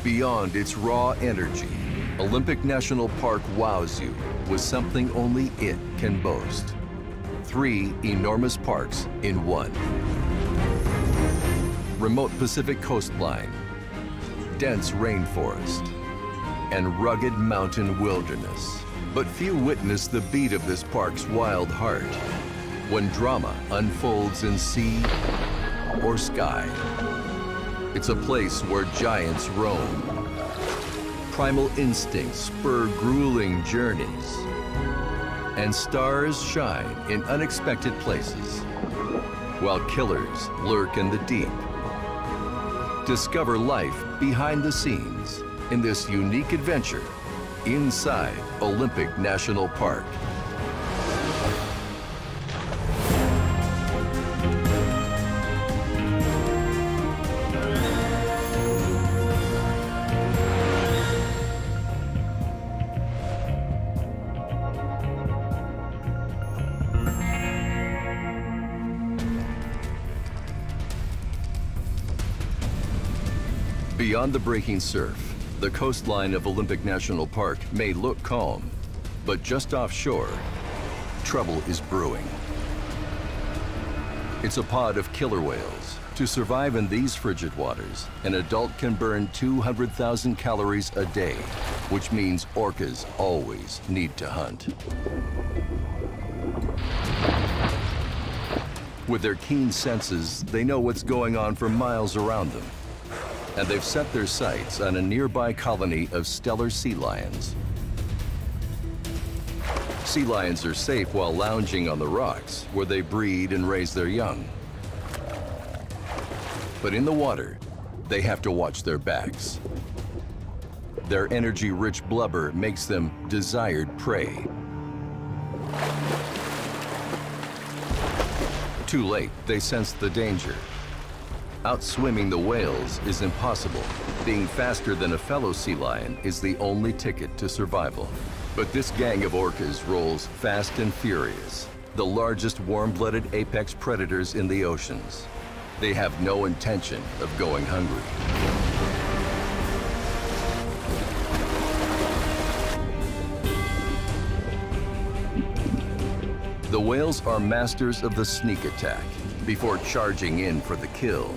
Beyond its raw energy, Olympic National Park wows you with something only it can boast. 3 enormous parks in one. Remote Pacific coastline, dense rainforest, and rugged mountain wilderness. But few witness the beat of this park's wild heart when drama unfolds in sea or sky. It's a place where giants roam, primal instincts spur grueling journeys, and stars shine in unexpected places, while killers lurk in the deep. Discover life behind the scenes in this unique adventure inside Olympic National Park. Beyond the breaking surf, the coastline of Olympic National Park may look calm, but just offshore, trouble is brewing. It's a pod of killer whales. To survive in these frigid waters, an adult can burn 200,000 calories a day, which means orcas always need to hunt. With their keen senses, they know what's going on for miles around them. And they've set their sights on a nearby colony of stellar sea lions. Sea lions are safe while lounging on the rocks, where they breed and raise their young. But in the water, they have to watch their backs. Their energy-rich blubber makes them desired prey. Too late, they sense the danger. Outswimming the whales is impossible. Being faster than a fellow sea lion is the only ticket to survival. But this gang of orcas rolls fast and furious, the largest warm-blooded apex predators in the oceans. They have no intention of going hungry. The whales are masters of the sneak attack before charging in for the kill.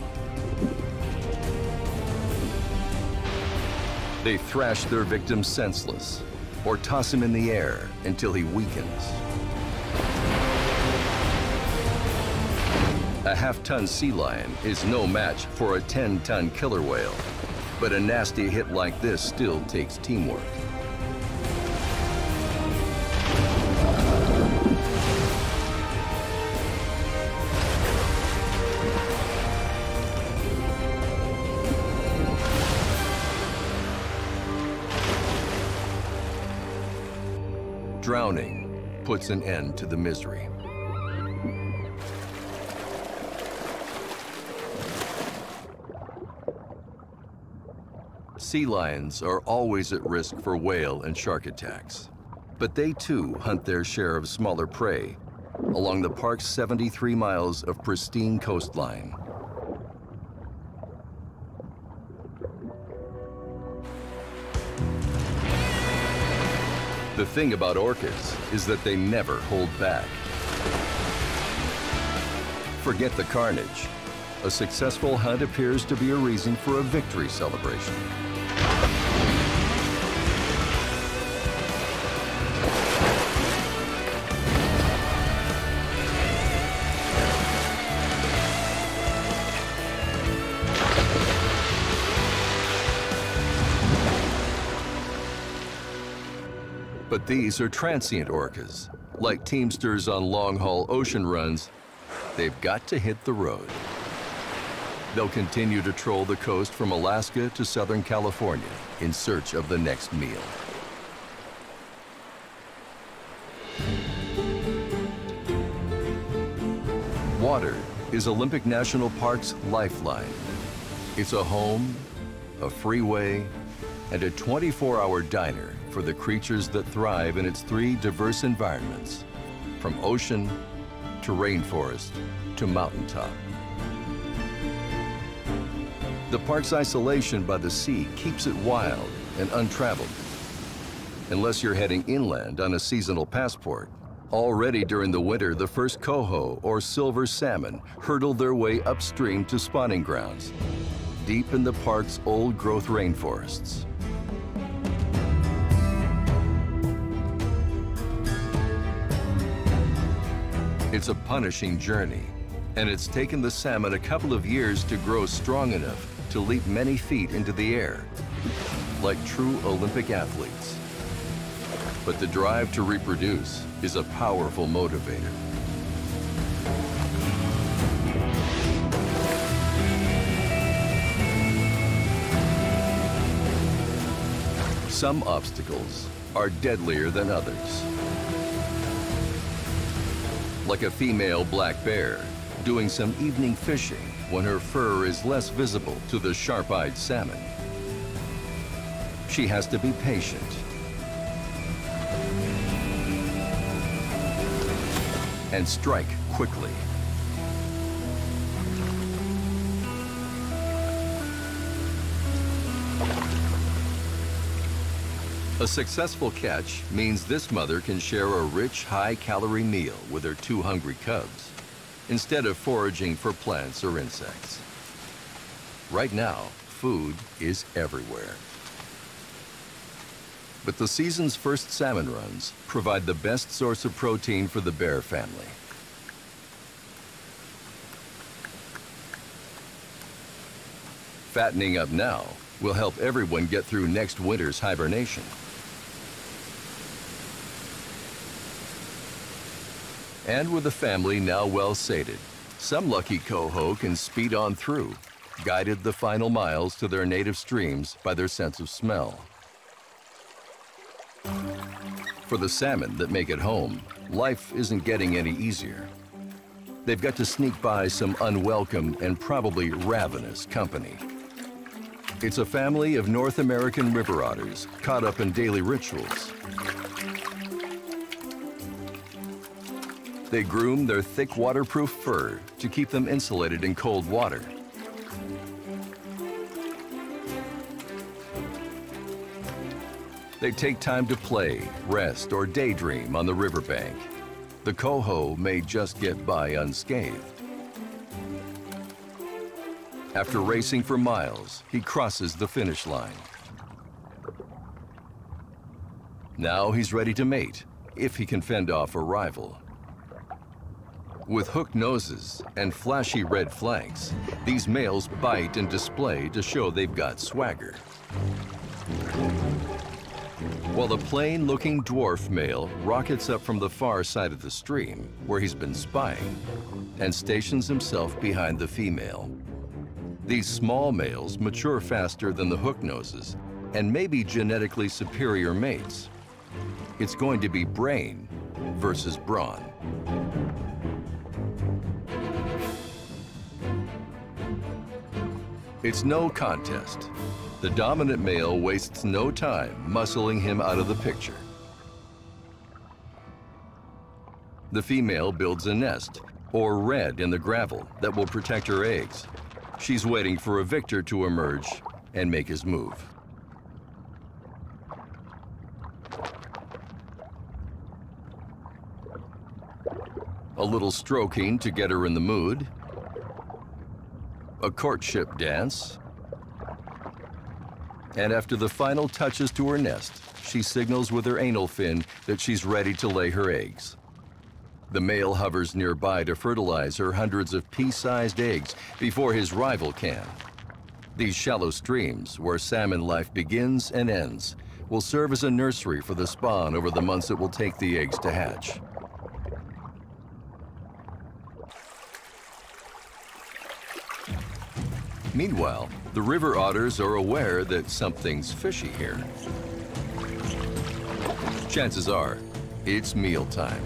They thrash their victim senseless or toss him in the air until he weakens. A half-ton sea lion is no match for a 10-ton killer whale, but a nasty hit like this still takes teamwork. Drowning puts an end to the misery. Sea lions are always at risk for whale and shark attacks, but they too hunt their share of smaller prey along the park's 73 miles of pristine coastline. The thing about orcas is that they never hold back. Forget the carnage. A successful hunt appears to be a reason for a victory celebration. But these are transient orcas. Like teamsters on long-haul ocean runs, they've got to hit the road. They'll continue to troll the coast from Alaska to Southern California in search of the next meal. Water is Olympic National Park's lifeline. It's a home, a freeway, and a 24-hour diner for the creatures that thrive in its 3 diverse environments, from ocean to rainforest to mountaintop. The park's isolation by the sea keeps it wild and untraveled. Unless you're heading inland on a seasonal passport. Already during the winter, the first coho or silver salmon hurtle their way upstream to spawning grounds, deep in the park's old-growth rainforests. It's a punishing journey, and it's taken the salmon a couple of years to grow strong enough to leap many feet into the air, like true Olympic athletes. But the drive to reproduce is a powerful motivator. Some obstacles are deadlier than others. Like a female black bear doing some evening fishing when her fur is less visible to the sharp-eyed salmon. She has to be patient and strike quickly. A successful catch means this mother can share a rich, high-calorie meal with her two hungry cubs, instead of foraging for plants or insects. Right now, food is everywhere. But the season's first salmon runs provide the best source of protein for the bear family. Fattening up now will help everyone get through next winter's hibernation. And with the family now well sated, some lucky coho can speed on through, guided the final miles to their native streams by their sense of smell. For the salmon that make it home, life isn't getting any easier. They've got to sneak by some unwelcome and probably ravenous company. It's a family of North American river otters caught up in daily rituals. They groom their thick waterproof fur to keep them insulated in cold water. They take time to play, rest, or daydream on the riverbank. The coho may just get by unscathed. After racing for miles, he crosses the finish line. Now he's ready to mate, if he can fend off a rival. With hooked noses and flashy red flanks, these males bite and display to show they've got swagger. While the plain-looking dwarf male rockets up from the far side of the stream, where he's been spying, and stations himself behind the female. These small males mature faster than the hook noses and may be genetically superior mates. It's going to be brain versus brawn. It's no contest. The dominant male wastes no time muscling him out of the picture. The female builds a nest, or redd in the gravel, that will protect her eggs. She's waiting for a victor to emerge and make his move. A little stroking to get her in the mood. A courtship dance. And after the final touches to her nest, she signals with her anal fin that she's ready to lay her eggs. The male hovers nearby to fertilize her hundreds of pea-sized eggs before his rival can. These shallow streams, where salmon life begins and ends, will serve as a nursery for the spawn over the months it will take the eggs to hatch. Meanwhile, the river otters are aware that something's fishy here. Chances are, it's mealtime.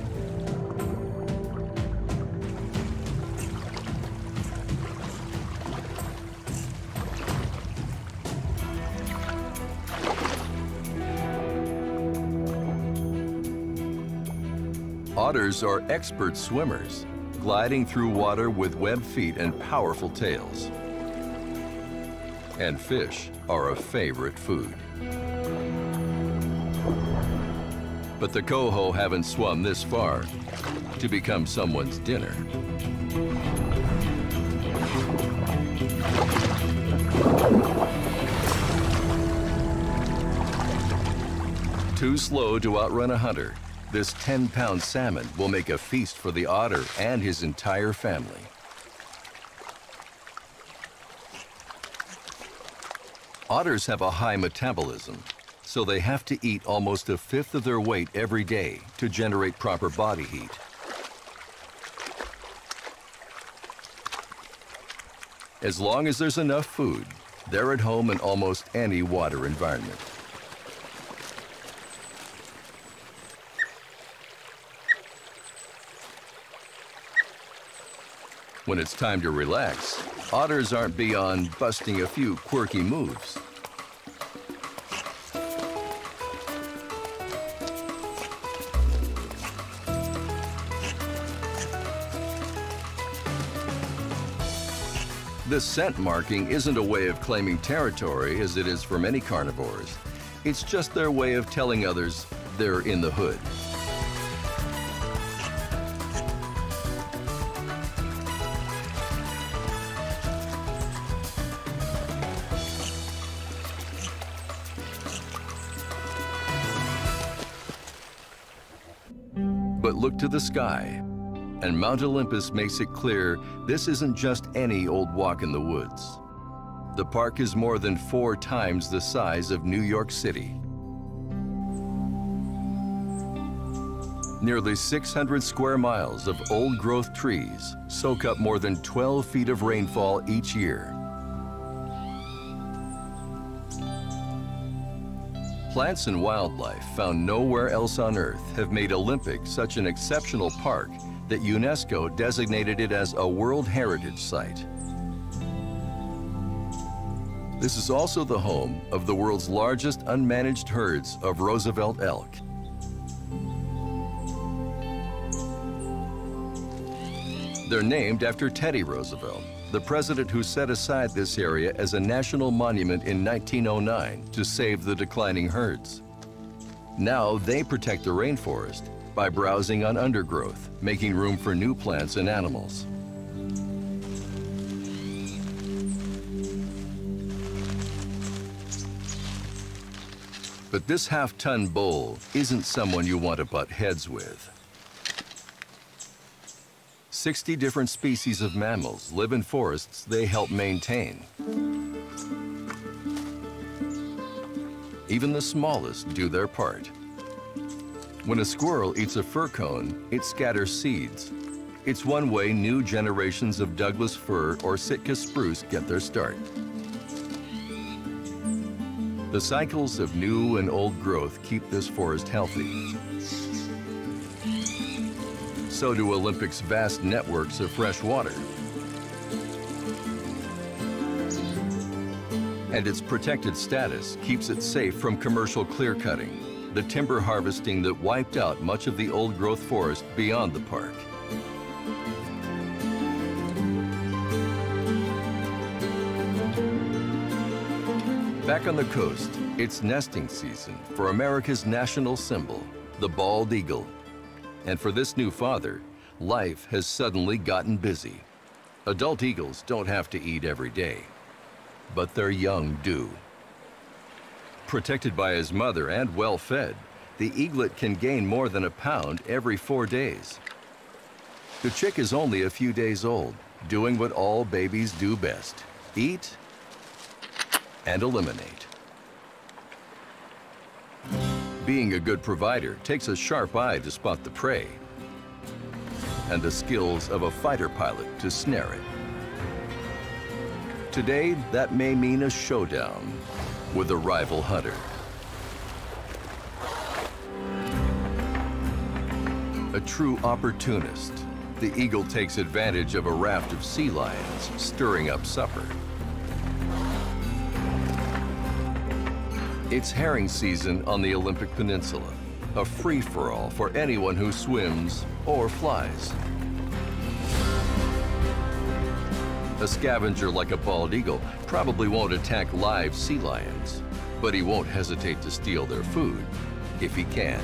Otters are expert swimmers, gliding through water with webbed feet and powerful tails. And fish are a favorite food. But the coho haven't swum this far to become someone's dinner. Too slow to outrun a hunter, this 10-pound salmon will make a feast for the otter and his entire family. Otters have a high metabolism, so they have to eat almost a fifth of their weight every day to generate proper body heat. As long as there's enough food, they're at home in almost any water environment. When it's time to relax, otters aren't beyond busting a few quirky moves. This scent marking isn't a way of claiming territory as it is for many carnivores. It's just their way of telling others they're in the hood. But look to the sky, and Mount Olympus makes it clear this isn't just any old walk in the woods. The park is more than 4 times the size of New York City. Nearly 600 square miles of old-growth trees soak up more than 12 feet of rainfall each year. Plants and wildlife found nowhere else on Earth have made Olympic such an exceptional park that UNESCO designated it as a World Heritage Site. This is also the home of the world's largest unmanaged herds of Roosevelt elk. They're named after Teddy Roosevelt, the president who set aside this area as a national monument in 1909 to save the declining herds. Now they protect the rainforest by browsing on undergrowth, making room for new plants and animals. But this half-ton bull isn't someone you want to butt heads with. 60 different species of mammals live in forests they help maintain. Even the smallest do their part. When a squirrel eats a fir cone, it scatters seeds. It's one way new generations of Douglas fir or Sitka spruce get their start. The cycles of new and old growth keep this forest healthy. So do Olympic's vast networks of fresh water. And its protected status keeps it safe from commercial clear-cutting, the timber harvesting that wiped out much of the old-growth forest beyond the park. Back on the coast, it's nesting season for America's national symbol, the bald eagle. And for this new father, life has suddenly gotten busy. Adult eagles don't have to eat every day, but their young do. Protected by his mother and well-fed, the eaglet can gain more than a pound every 4 days. The chick is only a few days old, doing what all babies do best: eat and eliminate. Being a good provider takes a sharp eye to spot the prey, and the skills of a fighter pilot to snare it. Today, that may mean a showdown with a rival hunter. A true opportunist, the eagle takes advantage of a raft of sea lions stirring up supper. It's herring season on the Olympic Peninsula, a free-for-all for anyone who swims or flies. A scavenger like a bald eagle probably won't attack live sea lions, but he won't hesitate to steal their food if he can.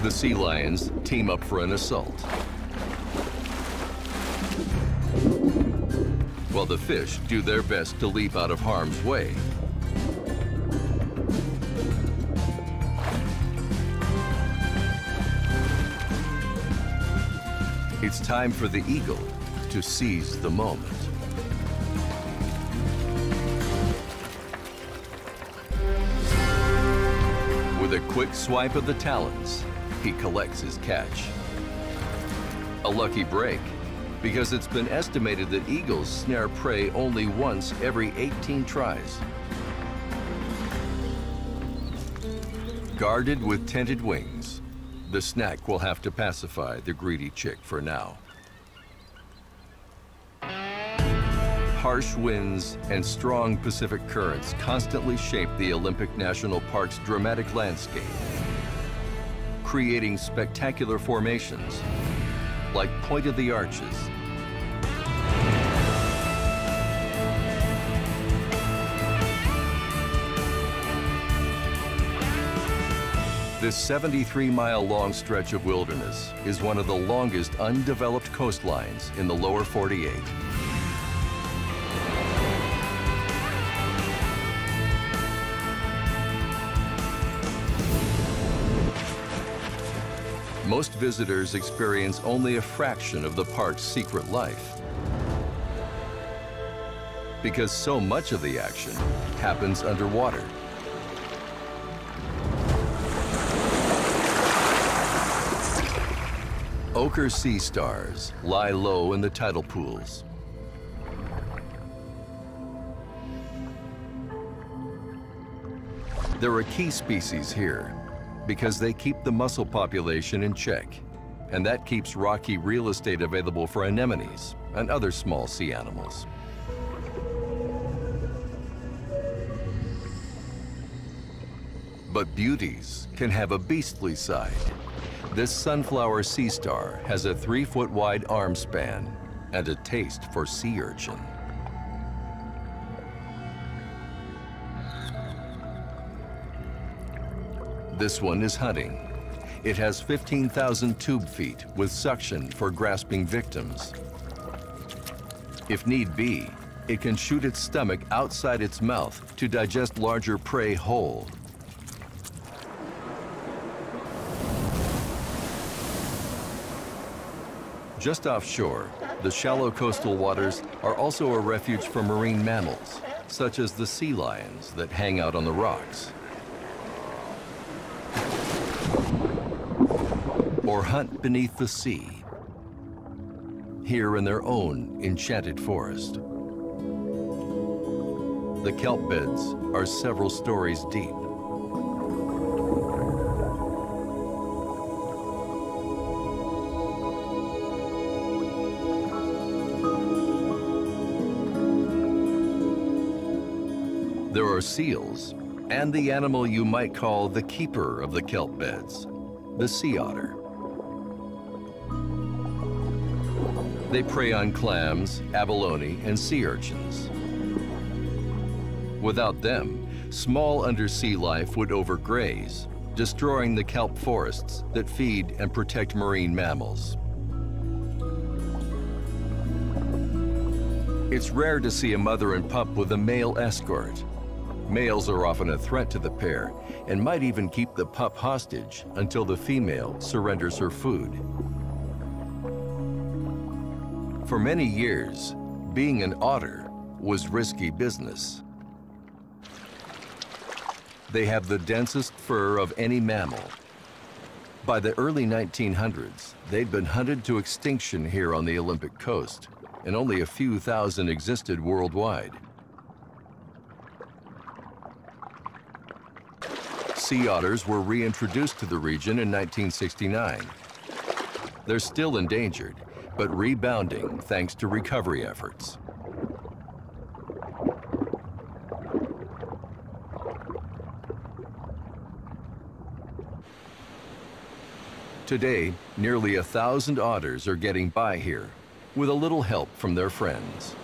The sea lions team up for an assault, while the fish do their best to leap out of harm's way. It's time for the eagle to seize the moment. With a quick swipe of the talons, he collects his catch. A lucky break, because it's been estimated that eagles snare prey only once every 18 tries. Guarded with tinted wings, the snack will have to pacify the greedy chick for now. Harsh winds and strong Pacific currents constantly shape the Olympic National Park's dramatic landscape, creating spectacular formations like Point of the Arches, this 73-mile-long stretch of wilderness is one of the longest undeveloped coastlines in the lower 48. Most visitors experience only a fraction of the park's secret life, because so much of the action happens underwater. Ochre sea stars lie low in the tidal pools. They're a key species here because they keep the mussel population in check, and that keeps rocky real estate available for anemones and other small sea animals. But beauties can have a beastly side. This sunflower sea star has a 3-foot-wide arm span and a taste for sea urchin. This one is hunting. It has 15,000 tube feet with suction for grasping victims. If need be, it can shoot its stomach outside its mouth to digest larger prey whole. Just offshore, the shallow coastal waters are also a refuge for marine mammals, such as the sea lions that hang out on the rocks, or hunt beneath the sea, here in their own enchanted forest. The kelp beds are several stories deep. There are seals, and the animal you might call the keeper of the kelp beds, the sea otter. They prey on clams, abalone, and sea urchins. Without them, small undersea life would overgraze, destroying the kelp forests that feed and protect marine mammals. It's rare to see a mother and pup with a male escort. Males are often a threat to the pair and might even keep the pup hostage until the female surrenders her food. For many years, being an otter was risky business. They have the densest fur of any mammal. By the early 1900s, they'd been hunted to extinction here on the Olympic coast, and only a few thousand existed worldwide. Sea otters were reintroduced to the region in 1969. They're still endangered, but rebounding thanks to recovery efforts. Today, nearly 1,000 otters are getting by here, with a little help from their friends.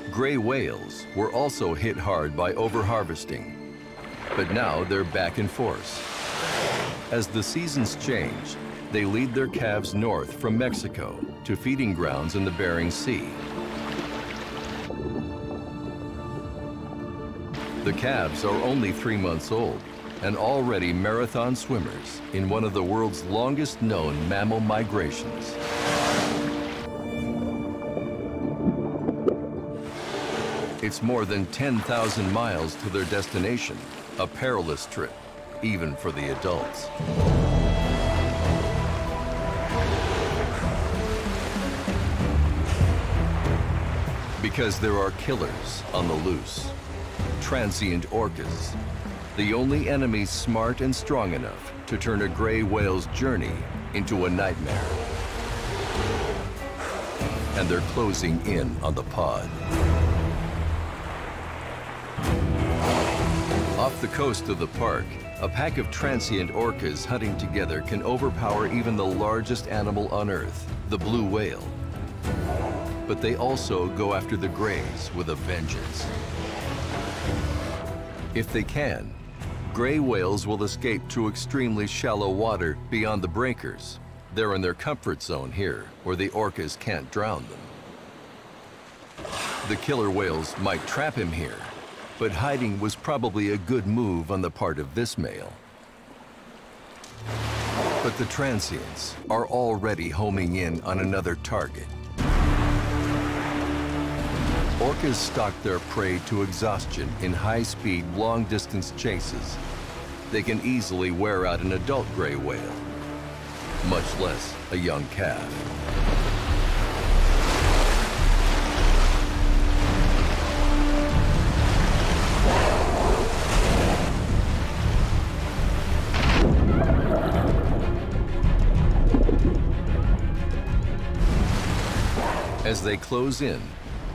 Gray whales were also hit hard by overharvesting, but now they're back in force. As the seasons change, they lead their calves north from Mexico to feeding grounds in the Bering Sea. The calves are only 3 months old and already marathon swimmers in one of the world's longest known mammal migrations. It's more than 10,000 miles to their destination, a perilous trip, even for the adults. Because there are killers on the loose. Transient orcas, the only enemies smart and strong enough to turn a gray whale's journey into a nightmare. And they're closing in on the pod. Off the coast of the park, a pack of transient orcas hunting together can overpower even the largest animal on Earth, the blue whale. But they also go after the grays with a vengeance. If they can, gray whales will escape to extremely shallow water beyond the breakers. They're in their comfort zone here, where the orcas can't drown them. The killer whales might trap him here, but hiding was probably a good move on the part of this male. But the transients are already homing in on another target. Orcas stalk their prey to exhaustion in high-speed, long-distance chases. They can easily wear out an adult gray whale, much less a young calf. As they close in,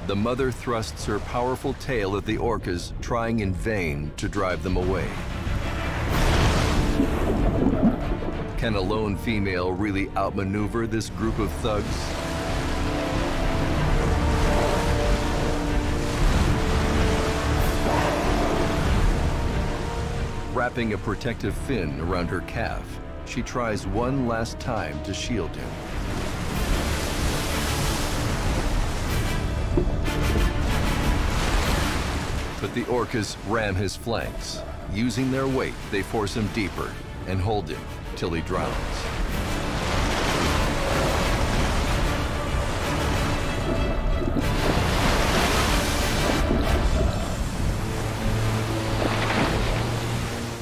the mother thrusts her powerful tail at the orcas, trying in vain to drive them away. Can a lone female really outmaneuver this group of thugs? Wrapping a protective fin around her calf, she tries one last time to shield him. But the orcas ram his flanks. Using their weight, they force him deeper and hold him till he drowns.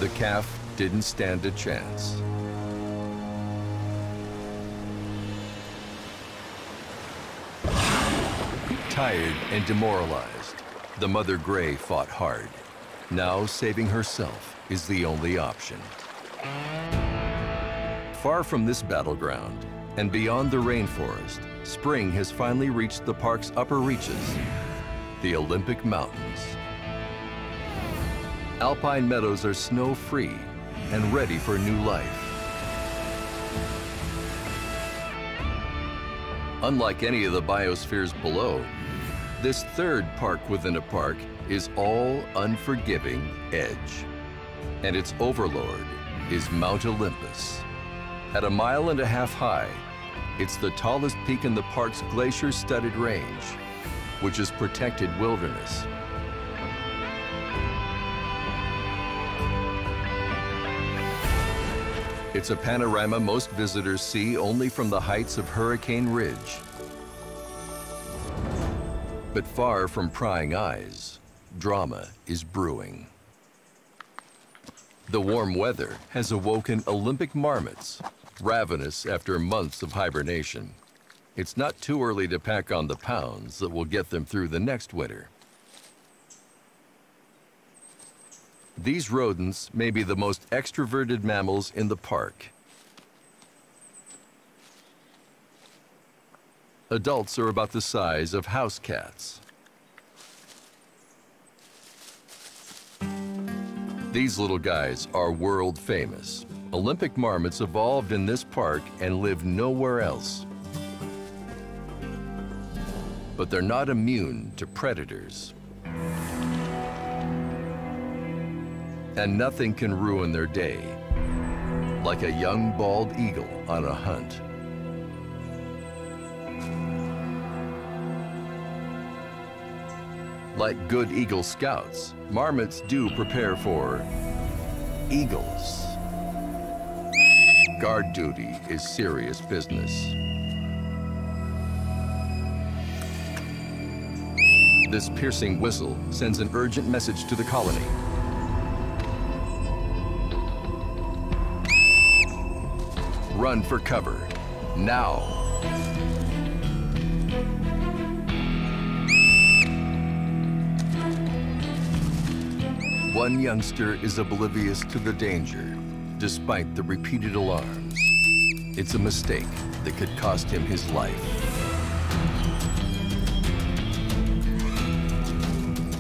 The calf didn't stand a chance. Tired and demoralized, the mother gray fought hard. Now saving herself is the only option. Far from this battleground and beyond the rainforest, spring has finally reached the park's upper reaches, the Olympic Mountains. Alpine meadows are snow-free and ready for new life. Unlike any of the biospheres below, this third park within a park is all unforgiving edge. And its overlord is Mount Olympus. At 1.5 miles high, it's the tallest peak in the park's glacier-studded range, which is protected wilderness. It's a panorama most visitors see only from the heights of Hurricane Ridge. But far from prying eyes, drama is brewing. The warm weather has awoken Olympic marmots, ravenous after months of hibernation. It's not too early to pack on the pounds that will get them through the next winter. These rodents may be the most extroverted mammals in the park. Adults are about the size of house cats. These little guys are world famous. Olympic marmots evolved in this park and live nowhere else. But they're not immune to predators. And nothing can ruin their day, like a young bald eagle on a hunt. Like good Eagle Scouts, marmots do prepare for eagles. Guard duty is serious business. This piercing whistle sends an urgent message to the colony. Run for cover, now. One youngster is oblivious to the danger, despite the repeated alarms. It's a mistake that could cost him his life.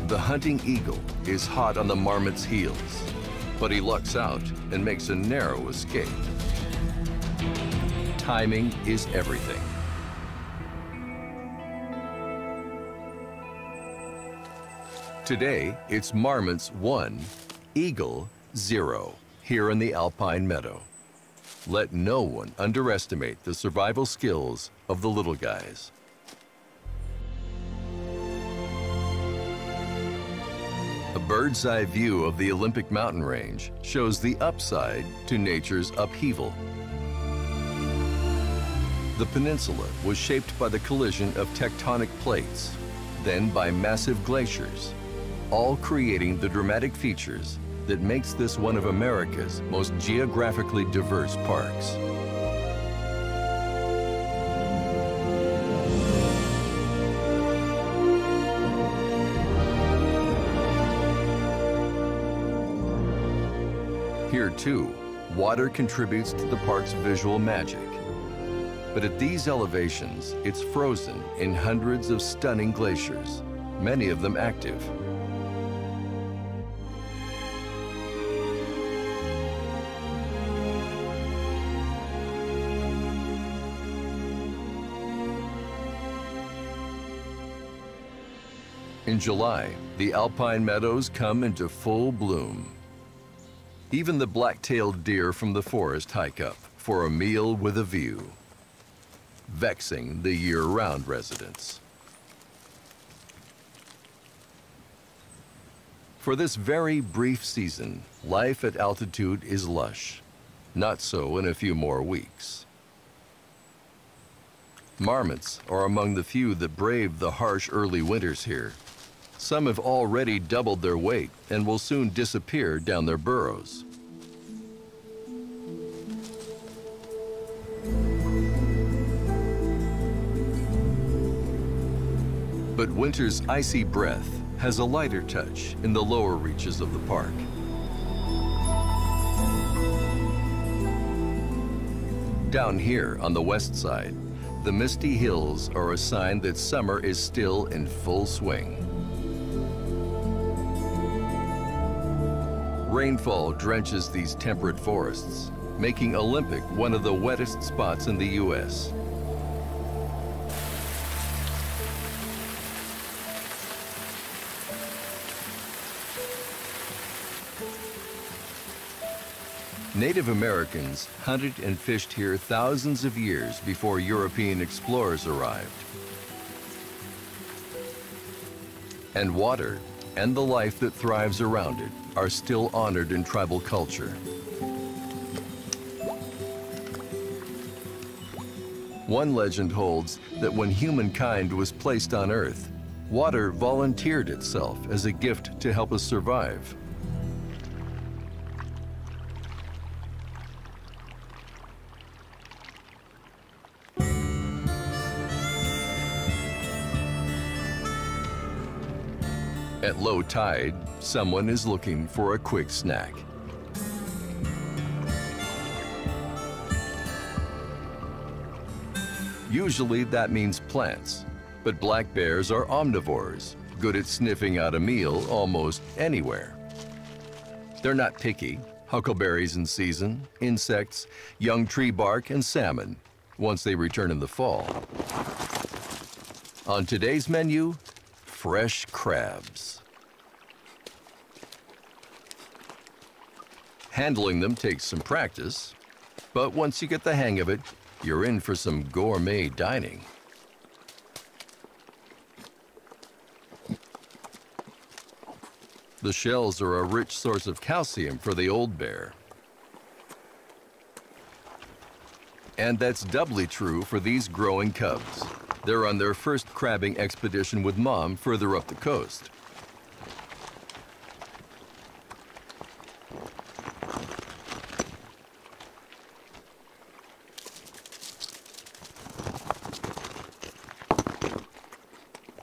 The hunting eagle is hot on the marmot's heels, but he lucks out and makes a narrow escape. Timing is everything. Today, it's marmots 1, eagle 0, here in the alpine meadow. Let no one underestimate the survival skills of the little guys. A bird's eye view of the Olympic mountain range shows the upside to nature's upheaval. The peninsula was shaped by the collision of tectonic plates, then by massive glaciers, all creating the dramatic features that makes this one of America's most geographically diverse parks. Here too, water contributes to the park's visual magic. But at these elevations, it's frozen in hundreds of stunning glaciers, many of them active. In July, the alpine meadows come into full bloom. Even the black-tailed deer from the forest hike up for a meal with a view, vexing the year-round residents. For this very brief season, life at altitude is lush. Not so in a few more weeks. Marmots are among the few that brave the harsh early winters here. Some have already doubled their weight and will soon disappear down their burrows. But winter's icy breath has a lighter touch in the lower reaches of the park. Down here on the west side, the misty hills are a sign that summer is still in full swing. Rainfall drenches these temperate forests, making Olympic one of the wettest spots in the U.S. Native Americans hunted and fished here thousands of years before European explorers arrived. And water and the life that thrives around it are still honored in tribal culture. One legend holds that when humankind was placed on Earth, water volunteered itself as a gift to help us survive. At low tide, someone is looking for a quick snack. Usually that means plants, but black bears are omnivores, good at sniffing out a meal almost anywhere. They're not picky. Huckleberries in season, insects, young tree bark, and salmon, once they return in the fall. On today's menu, fresh crabs. Handling them takes some practice, but once you get the hang of it, you're in for some gourmet dining. The shells are a rich source of calcium for the old bear. And that's doubly true for these growing cubs. They're on their first crabbing expedition with Mom further up the coast.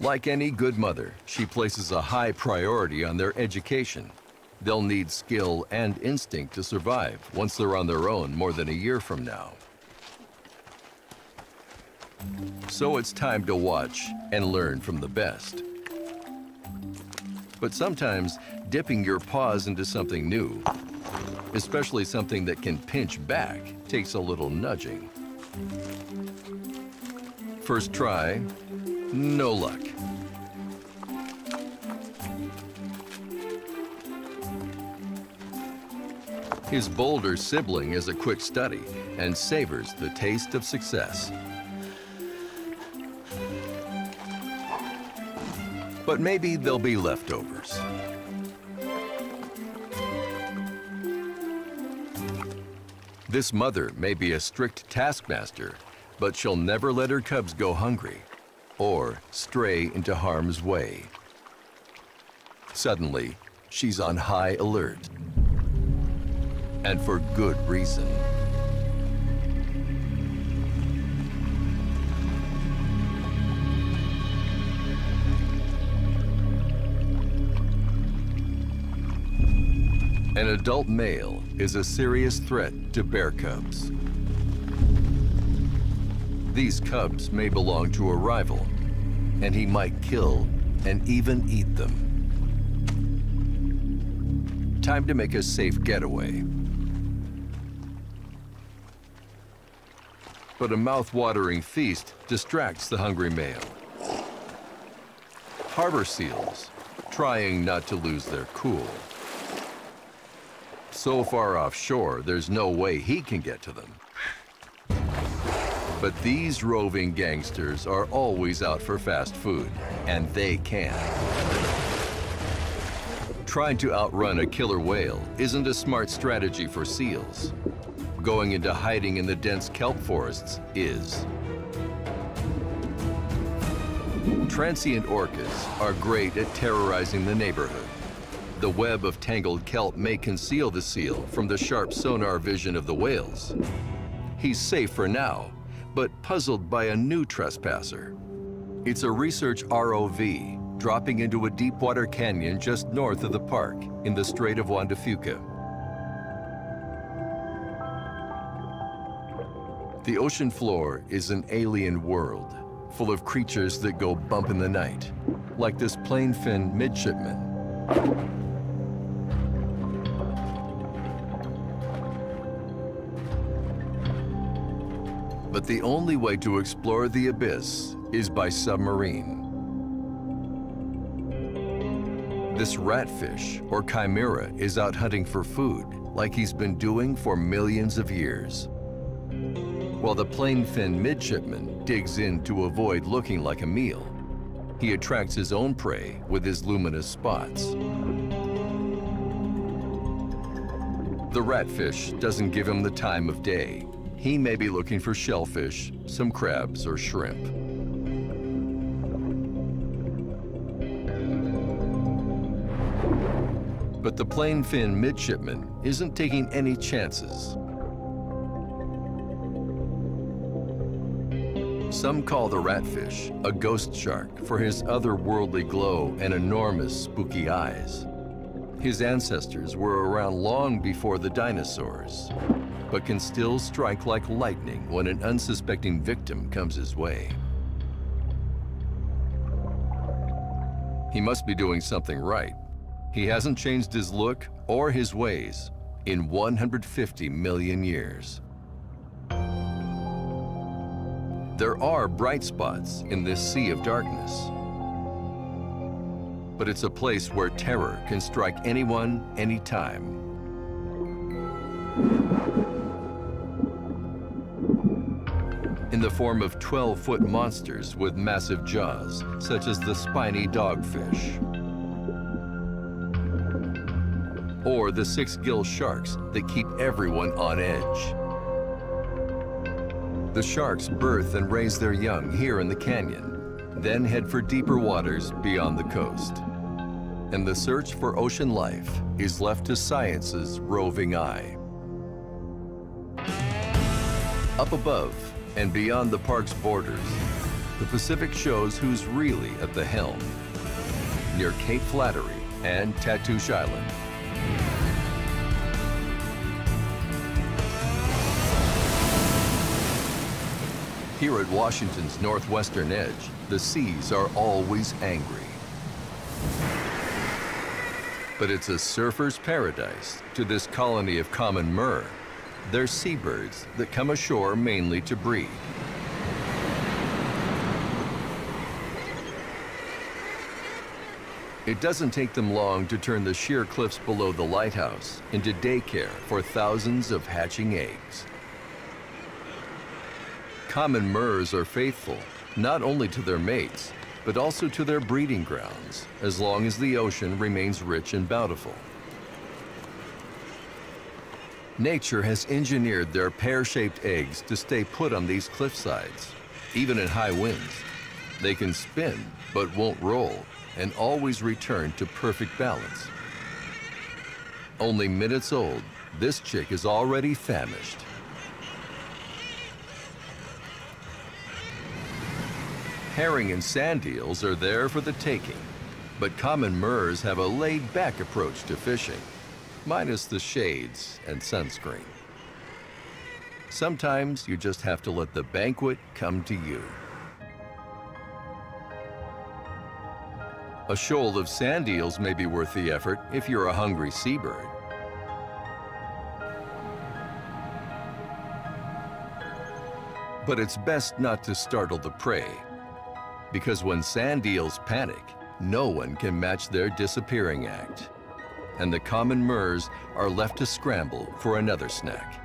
Like any good mother, she places a high priority on their education. They'll need skill and instinct to survive once they're on their own more than a year from now. So it's time to watch and learn from the best. But sometimes dipping your paws into something new, especially something that can pinch back, takes a little nudging. First try, no luck. His bolder sibling is a quick study and savors the taste of success. But maybe there'll be leftovers. This mother may be a strict taskmaster, but she'll never let her cubs go hungry or stray into harm's way. Suddenly, she's on high alert. And for good reason. An adult male is a serious threat to bear cubs. These cubs may belong to a rival, and he might kill and even eat them. Time to make a safe getaway. But a mouth-watering feast distracts the hungry male. Harbor seals, trying not to lose their cool. So far offshore, there's no way he can get to them. But these roving gangsters are always out for fast food, and they can. Trying to outrun a killer whale isn't a smart strategy for seals. Going into hiding in the dense kelp forests is. Transient orcas are great at terrorizing the neighborhood. The web of tangled kelp may conceal the seal from the sharp sonar vision of the whales. He's safe for now, but puzzled by a new trespasser. It's a research ROV dropping into a deep-water canyon just north of the park in the Strait of Juan de Fuca. The ocean floor is an alien world, full of creatures that go bump in the night, like this plain-fin midshipman. But the only way to explore the abyss is by submarine. This ratfish, or chimera, is out hunting for food, like he's been doing for millions of years. While the plain-fin midshipman digs in to avoid looking like a meal, he attracts his own prey with his luminous spots. The ratfish doesn't give him the time of day. He may be looking for shellfish, some crabs, or shrimp. But the plain-fin midshipman isn't taking any chances. Some call the ratfish a ghost shark for his otherworldly glow and enormous, spooky eyes. His ancestors were around long before the dinosaurs. but can still strike like lightning when an unsuspecting victim comes his way. He must be doing something right. He hasn't changed his look or his ways in 150 million years. There are bright spots in this sea of darkness, but it's a place where terror can strike anyone, anytime. In the form of 12-foot monsters with massive jaws, such as the spiny dogfish, or the six-gill sharks that keep everyone on edge. The sharks birth and raise their young here in the canyon, then head for deeper waters beyond the coast. And the search for ocean life is left to science's roving eye. Up above and beyond the park's borders, the Pacific shows who's really at the helm, near Cape Flattery and Tatoosh Island. Here at Washington's northwestern edge, the seas are always angry. But it's a surfer's paradise to this colony of common murre. They're seabirds that come ashore mainly to breed. It doesn't take them long to turn the sheer cliffs below the lighthouse into daycare for thousands of hatching eggs. Common murres are faithful, not only to their mates, but also to their breeding grounds, as long as the ocean remains rich and bountiful. Nature has engineered their pear-shaped eggs to stay put on these cliff sides, even in high winds. They can spin, but won't roll, and always return to perfect balance. Only minutes old, this chick is already famished. Herring and sand eels are there for the taking, but common murres have a laid-back approach to fishing, minus the shades and sunscreen. Sometimes you just have to let the banquet come to you. A shoal of sand eels may be worth the effort if you're a hungry seabird. But it's best not to startle the prey, because when sand eels panic, no one can match their disappearing act, and the common murres are left to scramble for another snack.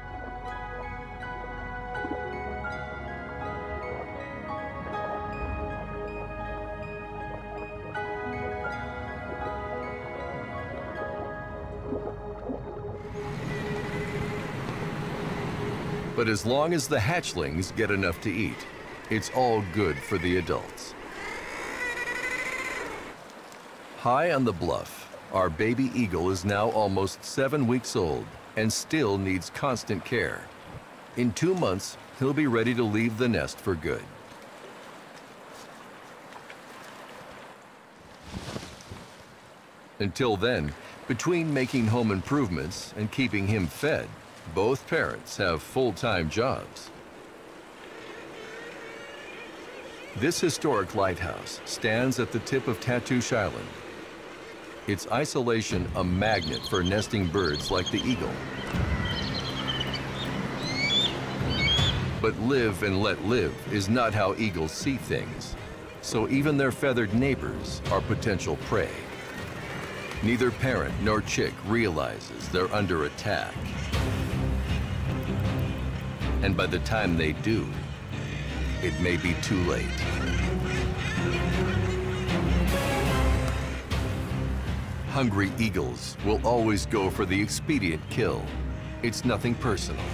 But as long as the hatchlings get enough to eat, it's all good for the adults. High on the bluff, our baby eagle is now almost 7 weeks old and still needs constant care. In 2 months, he'll be ready to leave the nest for good. Until then, between making home improvements and keeping him fed, both parents have full-time jobs. This historic lighthouse stands at the tip of Tatoosh Island. Its isolation a magnet for nesting birds like the eagle. But live and let live is not how eagles see things, so even their feathered neighbors are potential prey. Neither parent nor chick realizes they're under attack. And by the time they do, it may be too late. Hungry eagles will always go for the expedient kill. It's nothing personal.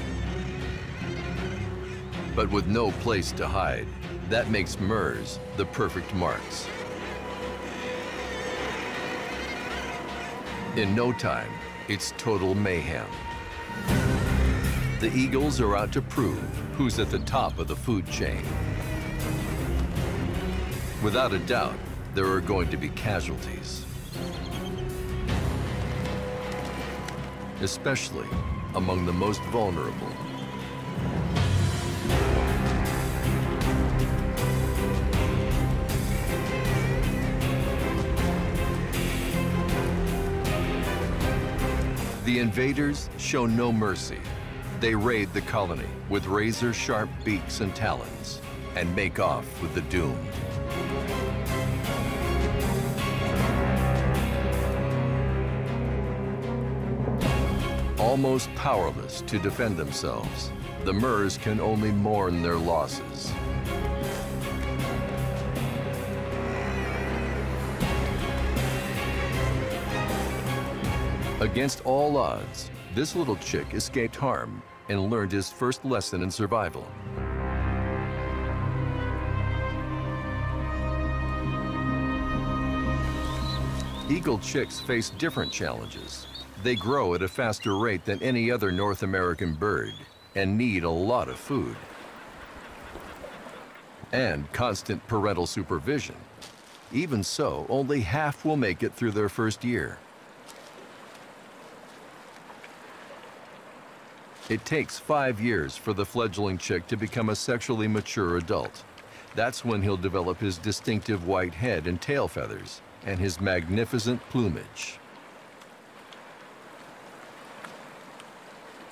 But with no place to hide, that makes murres the perfect marks. In no time, it's total mayhem. The eagles are out to prove who's at the top of the food chain. Without a doubt, there are going to be casualties. Especially among the most vulnerable. The invaders show no mercy. They raid the colony with razor-sharp beaks and talons and make off with the doomed. Almost powerless to defend themselves, the Murs can only mourn their losses. Against all odds, this little chick escaped harm and learned his first lesson in survival. Eagle chicks face different challenges. They grow at a faster rate than any other North American bird and need a lot of food and constant parental supervision. Even so, only half will make it through their first year. It takes 5 years for the fledgling chick to become a sexually mature adult. That's when he'll develop his distinctive white head and tail feathers and his magnificent plumage.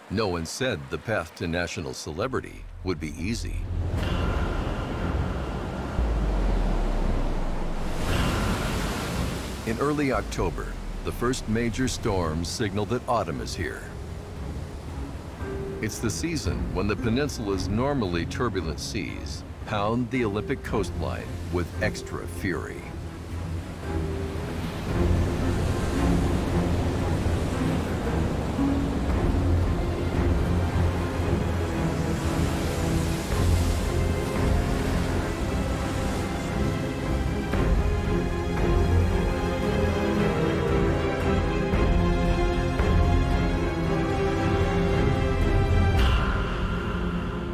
No one said the path to national celebrity would be easy. In early October, the first major storm signaled that autumn is here. It's the season when the peninsula's normally turbulent seas pound the Olympic coastline with extra fury.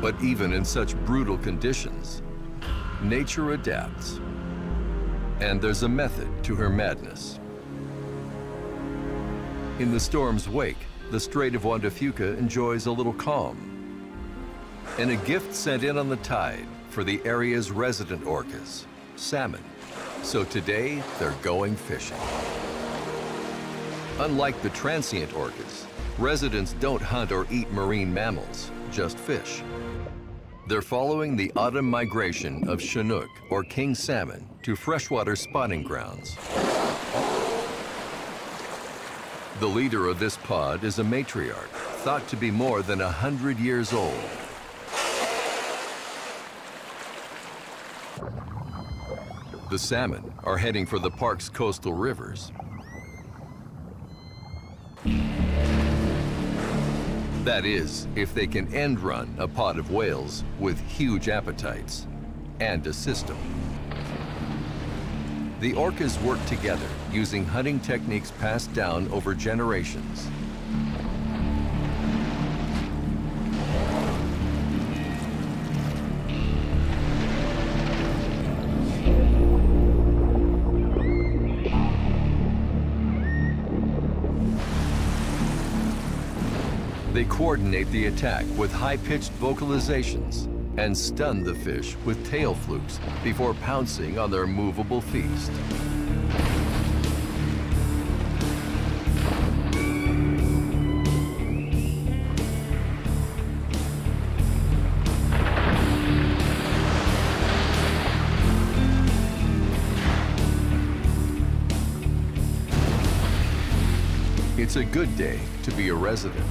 But even in such brutal conditions, nature adapts. And there's a method to her madness. In the storm's wake, the Strait of Juan de Fuca enjoys a little calm. And a gift sent in on the tide for the area's resident orcas, salmon. So today, they're going fishing. Unlike the transient orcas, residents don't hunt or eat marine mammals, just fish. They're following the autumn migration of Chinook, or king salmon, to freshwater spawning grounds. The leader of this pod is a matriarch, thought to be more than 100 years old. The salmon are heading for the park's coastal rivers. That is, if they can end run a pod of whales with huge appetites and a system. The orcas work together using hunting techniques passed down over generations. They coordinate the attack with high-pitched vocalizations and stun the fish with tail flukes before pouncing on their movable feast. It's a good day to be a resident.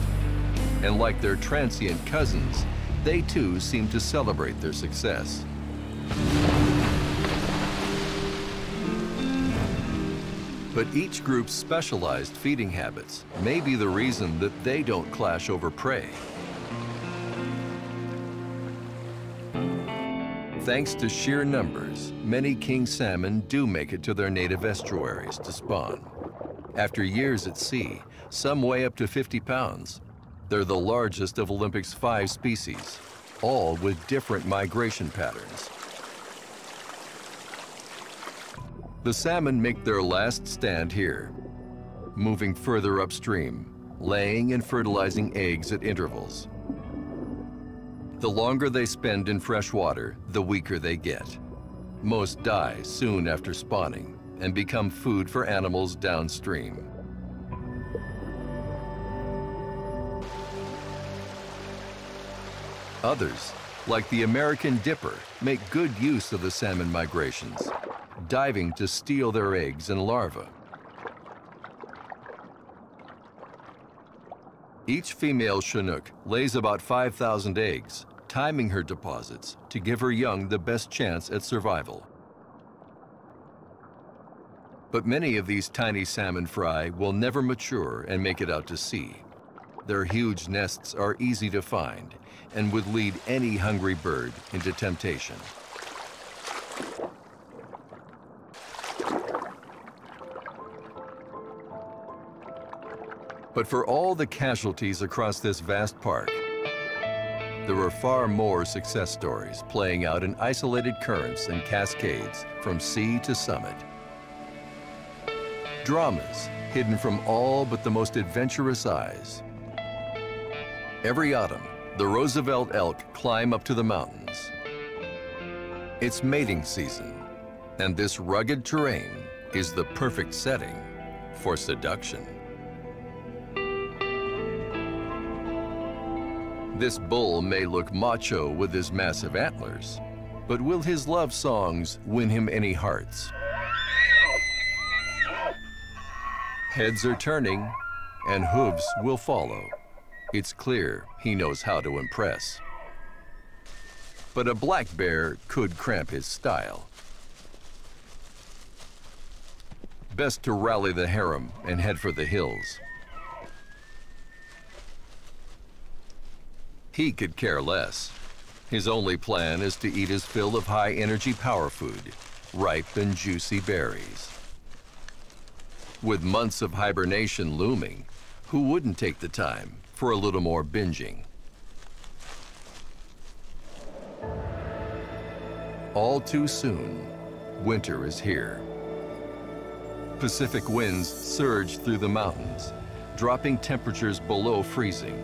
And like their transient cousins, they too seem to celebrate their success. But each group's specialized feeding habits may be the reason that they don't clash over prey. Thanks to sheer numbers, many king salmon do make it to their native estuaries to spawn. After years at sea, some weigh up to 50 pounds. They're the largest of Olympic's 5 species, all with different migration patterns. The salmon make their last stand here, moving further upstream, laying and fertilizing eggs at intervals. The longer they spend in fresh water, the weaker they get. Most die soon after spawning and become food for animals downstream. Others, like the American dipper, make good use of the salmon migrations, diving to steal their eggs and larvae. Each female Chinook lays about 5,000 eggs, timing her deposits to give her young the best chance at survival. But many of these tiny salmon fry will never mature and make it out to sea. Their huge nests are easy to find and would lead any hungry bird into temptation. But for all the casualties across this vast park, there are far more success stories playing out in isolated currents and cascades from sea to summit. Dramas hidden from all but the most adventurous eyes. Every autumn, the Roosevelt Elk climb up to the mountains. It's mating season, and this rugged terrain is the perfect setting for seduction. This bull may look macho with his massive antlers, but will his love songs win him any hearts? Heads are turning, and hooves will follow. It's clear he knows how to impress. But a black bear could cramp his style. Best to rally the harem and head for the hills. He could care less. His only plan is to eat his fill of high-energy power food, ripe and juicy berries. With months of hibernation looming, who wouldn't take the time for a little more binging? All too soon, winter is here. Pacific winds surge through the mountains, dropping temperatures below freezing.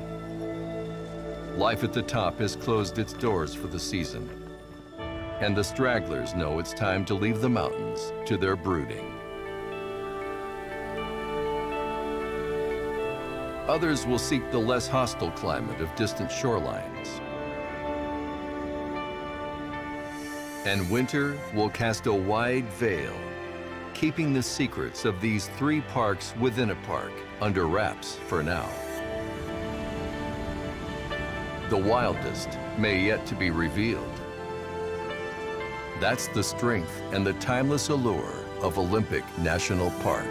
Life at the top has closed its doors for the season, and the stragglers know it's time to leave the mountains to their brooding. Others will seek the less hostile climate of distant shorelines. And winter will cast a wide veil, keeping the secrets of these three parks within a park under wraps for now. The wildest may yet to be revealed. That's the strength and the timeless allure of Olympic National Park.